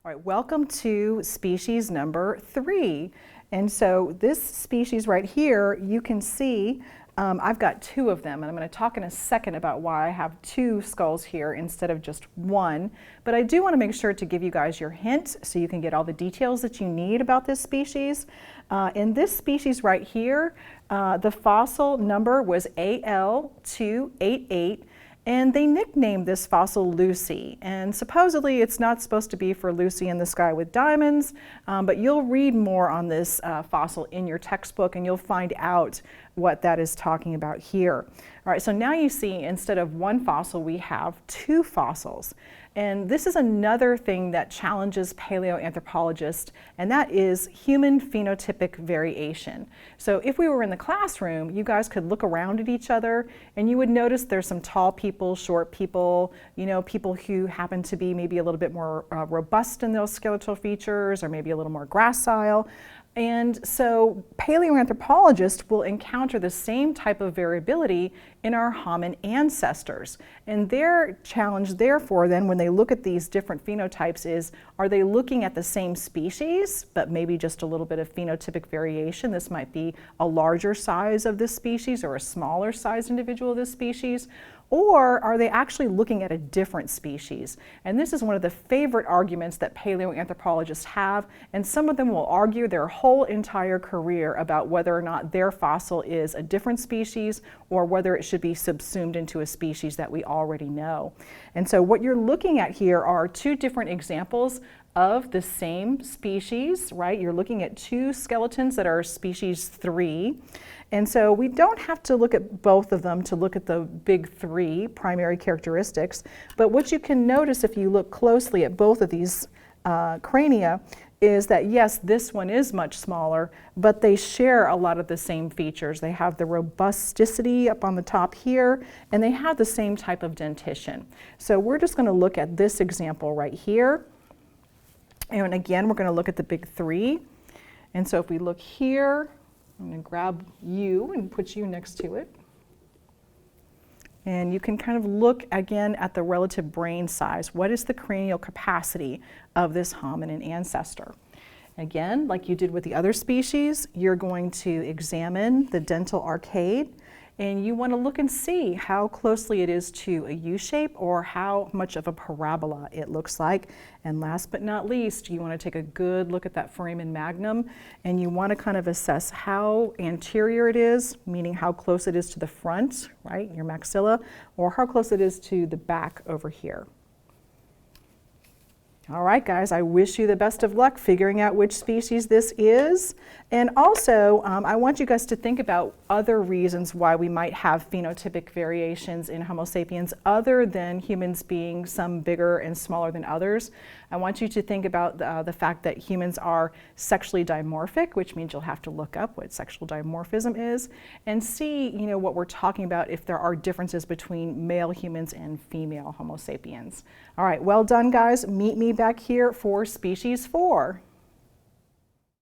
All right, welcome to species number 3. And so this species right here, you can see I've got 2 of them, and I'm going to talk in a second about why I have 2 skulls here instead of just 1. But I do want to make sure to give you guys your hint so you can get all the details that you need about this species. In this species right here, the fossil number was AL288. And they nicknamed this fossil Lucy. And supposedly it's not supposed to be for Lucy in the sky with diamonds, but you'll read more on this fossil in your textbook and you'll find out what that is talking about here. All right, so now you see instead of 1 fossil, we have 2 fossils. And this is another thing that challenges paleoanthropologists, and that is human phenotypic variation. So if we were in the classroom, you guys could look around at each other and you would notice there's some tall people, short people, people who happen to be maybe a little bit more robust in those skeletal features or maybe a little more gracile. And so paleoanthropologists will encounter the same type of variability in our hominin ancestors. And their challenge, therefore, then when they look at these different phenotypes is, are they looking at the same species, but maybe just a little bit of phenotypic variation? This might be a larger size of this species or a smaller sized individual of this species. Or are they actually looking at a different species? And this is one of the favorite arguments that paleoanthropologists have, and some of them will argue their whole entire career about whether or not their fossil is a different species or whether it should be subsumed into a species that we already know. And so what you're looking at here are 2 different examples of the same species, right? You're looking at 2 skeletons that are species 3. And so we don't have to look at both of them to look at the big 3 primary characteristics. But what you can notice if you look closely at both of these crania is that yes, this one is much smaller, but they share a lot of the same features. They have the robusticity up on the top here, and they have the same type of dentition. So we're just going to look at this example right here. And again, we're going to look at the big 3. And so if we look here, I'm going to grab you and put you next to it. And you can kind of look again at the relative brain size. What is the cranial capacity of this hominin ancestor? Again, like you did with the other species, you're going to examine the dental arcade, and you want to look and see how closely it is to a U-shape or how much of a parabola it looks like. And last but not least, you want to take a good look at that foramen magnum, and you want to kind of assess how anterior it is, meaning how close it is to the front, right, your maxilla, or how close it is to the back over here. All right, guys, I wish you the best of luck figuring out which species this is. And also, I want you guys to think about other reasons why we might have phenotypic variations in Homo sapiens other than humans being some bigger and smaller than others. I want you to think about the fact that humans are sexually dimorphic, which means you'll have to look up what sexual dimorphism is and see, what we're talking about if there are differences between male humans and female Homo sapiens. All right, well done, guys. Meet me back here for species 4.